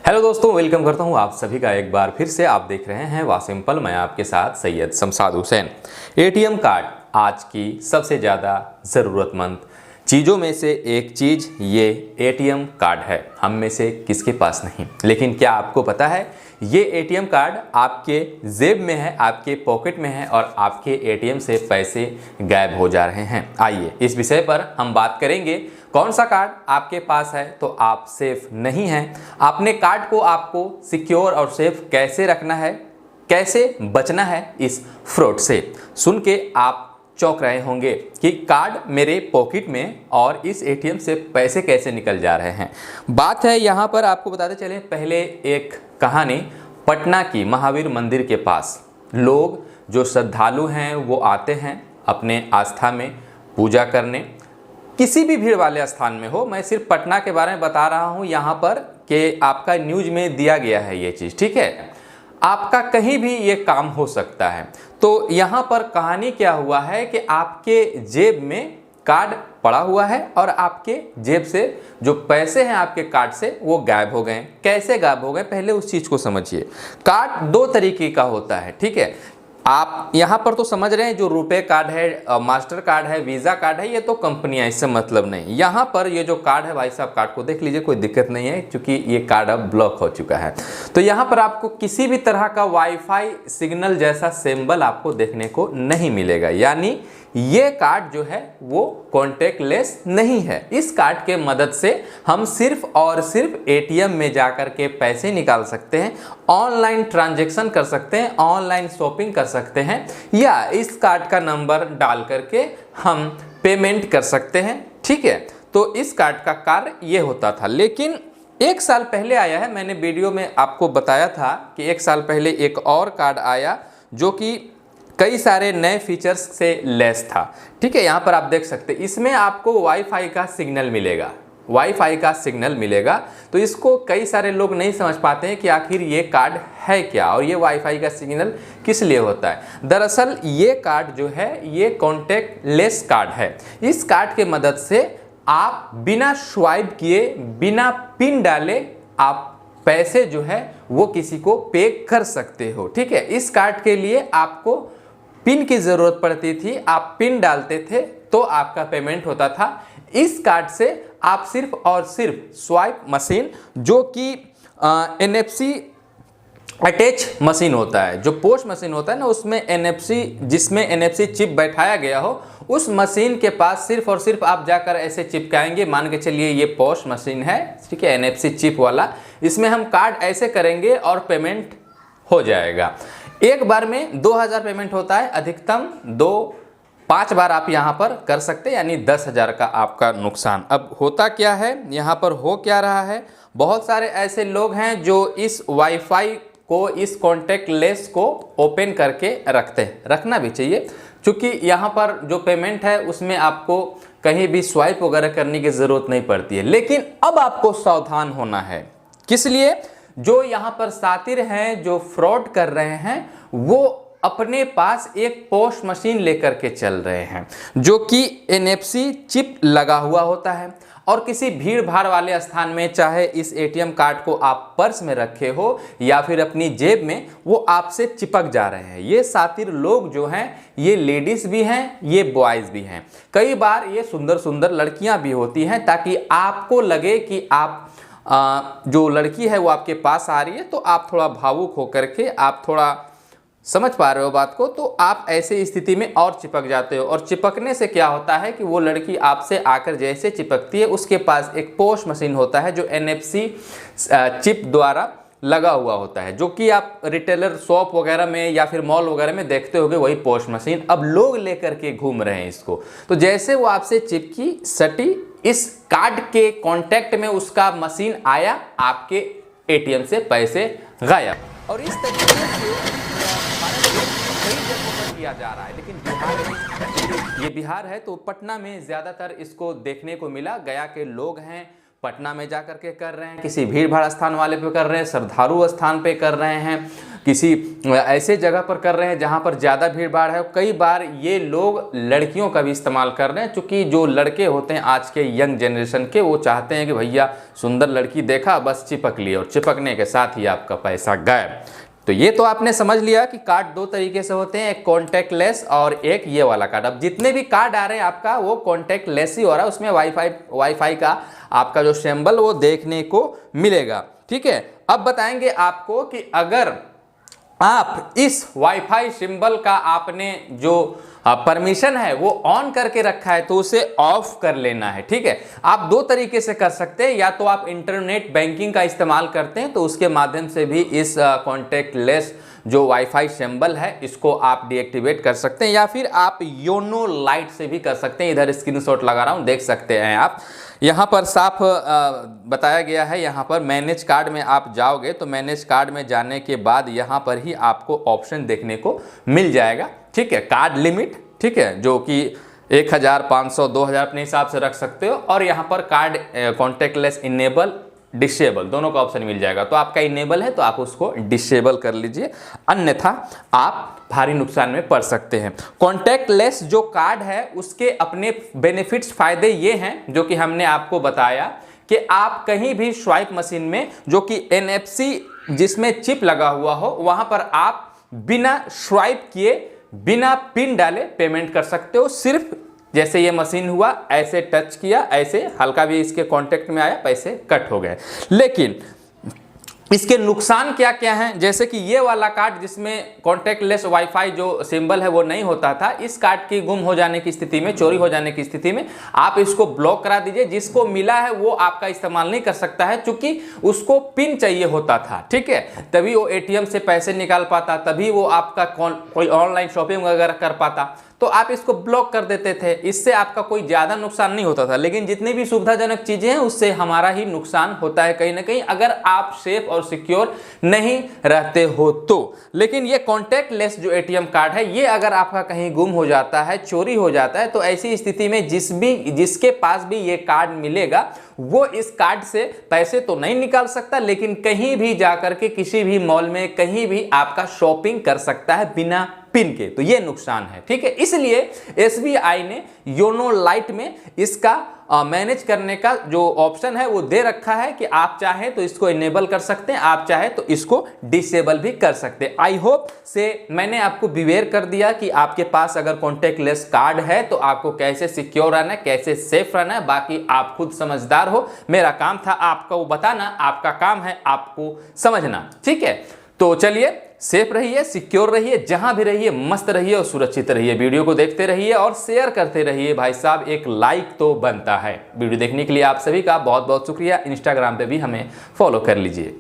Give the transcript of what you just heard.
Hello दोस्तों, welcome करता हूं आप सभी का एक बार फिर से। आप देख रहे हैं वासिम्पल, मैं आपके साथ सैयद शमशाद हुसैन। एटीएम कार्ड आज की सबसे ज़्यादा ज़रूरतमंद चीज़ों में से एक चीज़ ये एटीएम कार्ड है। हम में से किसके पास नहीं, लेकिन क्या आपको पता है ये एटीएम कार्ड आपके जेब में है, आपके पॉकेट में है और आपके एटीएम से पैसे गायब हो जा रहे हैं। आइए इस विषय पर हम बात करेंगे। कौन सा कार्ड आपके पास है तो आप सेफ नहीं हैं, अपने कार्ड को आपको सिक्योर और सेफ कैसे रखना है, कैसे बचना है इस फ्रॉड से। सुन के आप चौंक रहे होंगे कि कार्ड मेरे पॉकेट में और इस एटीएम से पैसे कैसे निकल जा रहे हैं। बात है यहाँ पर आपको बताते चले, पहले एक कहानी पटना की महावीर मंदिर के पास। लोग जो श्रद्धालु हैं वो आते हैं अपने आस्था में पूजा करने, किसी भी भीड़ वाले स्थान में हो। मैं सिर्फ पटना के बारे में बता रहा हूँ यहाँ पर कि आपका न्यूज में दिया गया है ये चीज़, ठीक है। आपका कहीं भी ये काम हो सकता है। तो यहाँ पर कहानी क्या हुआ है कि आपके जेब में कार्ड पड़ा हुआ है और आपके जेब से जो पैसे हैं आपके कार्ड से वो गायब हो गए। कैसे गायब हो गए, पहले उस चीज़ को समझिए। कार्ड दो तरीके का होता है, ठीक है। आप यहाँ पर तो समझ रहे हैं, जो रुपए कार्ड है, मास्टर कार्ड है, वीज़ा कार्ड है, ये तो कंपनियां, इससे मतलब नहीं। यहाँ पर ये जो कार्ड है, भाई साहब कार्ड को देख लीजिए, कोई दिक्कत नहीं है क्योंकि ये कार्ड अब ब्लॉक हो चुका है। तो यहाँ पर आपको किसी भी तरह का वाईफाई सिग्नल जैसा सिंबल आपको देखने को नहीं मिलेगा, यानी ये कार्ड जो है वो कॉन्टैक्ट लेस नहीं है। इस कार्ड के मदद से हम सिर्फ और सिर्फ एटीएम में जाकर के पैसे निकाल सकते हैं, ऑनलाइन ट्रांजैक्शन कर सकते हैं, ऑनलाइन शॉपिंग कर सकते हैं, या इस कार्ड का नंबर डाल करके हम पेमेंट कर सकते हैं, ठीक है। तो इस कार्ड का कार्य ये होता था। लेकिन एक साल पहले आया है, मैंने वीडियो में आपको बताया था कि एक साल पहले एक और कार्ड आया जो कि कई सारे नए फीचर्स से लेस था, ठीक है। यहाँ पर आप देख सकते हैं, इसमें आपको वाईफाई का सिग्नल मिलेगा, वाईफाई का सिग्नल मिलेगा। तो इसको कई सारे लोग नहीं समझ पाते हैं कि आखिर ये कार्ड है क्या और ये वाईफाई का सिग्नल किस लिए होता है। दरअसल ये कार्ड जो है ये कॉन्टैक्ट लेस कार्ड है। इस कार्ड के मदद से आप बिना स्वाइप किए, बिना पिन डाले आप पैसे जो है वो किसी को पे कर सकते हो, ठीक है। इस कार्ड के लिए आपको पिन की ज़रूरत पड़ती थी, आप पिन डालते थे तो आपका पेमेंट होता था। इस कार्ड से आप सिर्फ और सिर्फ स्वाइप मशीन, जो कि NFC अटैच मशीन होता है, जो पोस्ट मशीन होता है ना, उसमें NFC, जिसमें NFC चिप बैठाया गया हो, उस मशीन के पास सिर्फ और सिर्फ आप जाकर ऐसे चिपकाएंगे। मान के चलिए ये पोस्ट मशीन है, ठीक है, NFC चिप वाला। इसमें हम कार्ड ऐसे करेंगे और पेमेंट हो जाएगा। एक बार में 2000 पेमेंट होता है, अधिकतम 5 बार आप यहाँ पर कर सकते हैं, यानी 10,000 का आपका नुकसान। अब होता क्या है, यहाँ पर हो क्या रहा है, बहुत सारे ऐसे लोग हैं जो इस वाईफाई को, इस कॉन्टैक्ट लेस को ओपन करके रखते हैं। रखना भी चाहिए, क्योंकि यहाँ पर जो पेमेंट है उसमें आपको कहीं भी स्वाइप वगैरह करने की ज़रूरत नहीं पड़ती है। लेकिन अब आपको सावधान होना है। किस लिए? जो यहाँ पर सातिर हैं, जो फ्रॉड कर रहे हैं, वो अपने पास एक पोस्ट मशीन लेकर के चल रहे हैं जो कि NFC चिप लगा हुआ होता है। और किसी भीड़ भाड़ वाले स्थान में, चाहे इस एटीएम कार्ड को आप पर्स में रखे हो या फिर अपनी जेब में, वो आपसे चिपक जा रहे हैं। ये सातिर लोग जो हैं, ये लेडीज़ भी हैं, ये बॉयज़ भी हैं। कई बार ये सुंदर सुंदर लड़कियां भी होती हैं, ताकि आपको लगे कि आप जो लड़की है वो आपके पास आ रही है, तो आप थोड़ा भावुक होकर के, आप थोड़ा समझ पा रहे हो बात को, तो आप ऐसे स्थिति में और चिपक जाते हो। और चिपकने से क्या होता है कि वो लड़की आपसे आकर जैसे चिपकती है, उसके पास एक पोस्ट मशीन होता है जो NFC चिप द्वारा लगा हुआ होता है, जो कि आप रिटेलर शॉप वगैरह में या फिर मॉल वगैरह में देखते होगे, वही पोस्ट मशीन। अब लोग लेकर के घूम रहे हैं इसको। तो जैसे वो आपसे चिपकी, सटी, इस कार्ड के कांटेक्ट में उसका मशीन आया, आपके एटीएम से पैसे गायब। और इस तरीके से भारत में कई जगहों पर किया जा रहा है, लेकिन बिहार, ये बिहार है तो पटना में ज़्यादातर इसको देखने को मिला। गया के लोग हैं, पटना में जा कर के कर रहे हैं, किसी भीड़ भाड़ स्थान वाले पे कर रहे हैं, श्रद्धालु स्थान पे कर रहे हैं। किसी ऐसे जगह पर कर रहे हैं जहां पर ज़्यादा भीड़ भाड़ है। कई बार ये लोग लड़कियों का भी इस्तेमाल कर रहे हैं, क्योंकि जो लड़के होते हैं आज के यंग जनरेशन के, वो चाहते हैं कि भैया सुंदर लड़की देखा बस चिपक लिए, और चिपकने के साथ ही आपका पैसा गायब। तो ये तो आपने समझ लिया कि कार्ड दो तरीके से होते हैं, एक कॉन्टैक्ट लेस और एक ये वाला कार्ड। अब जितने भी कार्ड आ रहे हैं आपका वो कॉन्टैक्ट लेस ही हो रहा है, उसमें वाईफाई का आपका जो सिंबल वो देखने को मिलेगा। ठीक है, अब बताएंगे आपको कि अगर आप इस वाईफाई सिंबल का आपने जो परमिशन है वो ऑन करके रखा है तो उसे ऑफ कर लेना है। ठीक है, आप दो तरीके से कर सकते हैं, या तो आप इंटरनेट बैंकिंग का इस्तेमाल करते हैं तो उसके माध्यम से भी इस कॉन्टैक्ट लेस जो वाईफाई सिंबल है इसको आप डीएक्टिवेट कर सकते हैं, या फिर आप योनो लाइट से भी कर सकते हैं। इधर स्क्रीनशॉट लगा रहा हूं, देख सकते हैं आप, यहाँ पर साफ बताया गया है। यहाँ पर मैनेज कार्ड में आप जाओगे तो मैनेज कार्ड में जाने के बाद यहाँ पर ही आपको ऑप्शन देखने को मिल जाएगा। ठीक है, कार्ड लिमिट, ठीक है, जो कि 1000, 500, 2000 अपने हिसाब से रख सकते हो, और यहाँ पर card contact less enable disable दोनों का ऑप्शन मिल जाएगा। तो आपका इनेबल है तो आप उसको डिसेबल कर लीजिए, अन्यथा आप भारी नुकसान में पड़ सकते हैं। कॉन्टैक्ट लेस जो कार्ड है उसके अपने बेनिफिट्स फायदे ये हैं जो कि हमने आपको बताया कि आप कहीं भी स्वाइप मशीन में जो कि NFC जिसमें चिप लगा हुआ हो वहां पर आप बिना स्वाइप किए बिना पिन डाले पेमेंट कर सकते हो। सिर्फ जैसे ये मशीन हुआ ऐसे टच किया, ऐसे हल्का भी इसके कांटेक्ट में आया, पैसे कट हो गए। लेकिन इसके नुकसान क्या क्या हैं, जैसे कि ये वाला कार्ड जिसमें कॉन्टैक्ट लेस वाईफाई जो सिंबल है वो नहीं होता था, इस कार्ड की गुम हो जाने की स्थिति में, चोरी हो जाने की स्थिति में आप इसको ब्लॉक करा दीजिए। जिसको मिला है वो आपका इस्तेमाल नहीं कर सकता है, क्योंकि उसको पिन चाहिए होता था। ठीक है, तभी वो ATM से पैसे निकाल पाता, तभी वो आपका कोई ऑनलाइन शॉपिंग वगैरह कर पाता, तो आप इसको ब्लॉक कर देते थे। इससे आपका कोई ज़्यादा नुकसान नहीं होता था, लेकिन जितनी भी सुविधाजनक चीज़ें हैं उससे हमारा ही नुकसान होता है कहीं ना कहीं, अगर आप सेफ और सिक्योर नहीं रहते हो तो। लेकिन ये कॉन्टैक्ट लेस जो ATM कार्ड है, ये अगर आपका कहीं गुम हो जाता है, चोरी हो जाता है, तो ऐसी स्थिति में जिसके पास भी ये कार्ड मिलेगा वो इस कार्ड से पैसे तो नहीं निकाल सकता, लेकिन कहीं भी जाकर के किसी भी मॉल में कहीं भी आपका शॉपिंग कर सकता है बिना पिन के। तो ये नुकसान है। ठीक है, इसलिए SBI ने योनो लाइट में इसका मैनेज करने का जो ऑप्शन है वो दे रखा है कि आप चाहें तो इसको इनेबल कर सकते हैं, आप चाहें तो इसको डिसेबल भी कर सकते हैं। आई होप से मैंने आपको बिवेयर कर दिया कि आपके पास अगर कॉन्टैक्ट लेस कार्ड है तो आपको कैसे सिक्योर रहना है, कैसे सेफ रहना है। बाकी आप खुद समझदार हो, मेरा काम था आपको बताना, आपका काम है आपको समझना। ठीक है, तो चलिए, सेफ रहिए, सिक्योर रहिए, जहां भी रहिए मस्त रहिए और सुरक्षित रहिए। वीडियो को देखते रहिए और शेयर करते रहिए। भाई साहब, एक लाइक तो बनता है। वीडियो देखने के लिए आप सभी का बहुत बहुत शुक्रिया। इंस्टाग्राम पे भी हमें फॉलो कर लीजिए।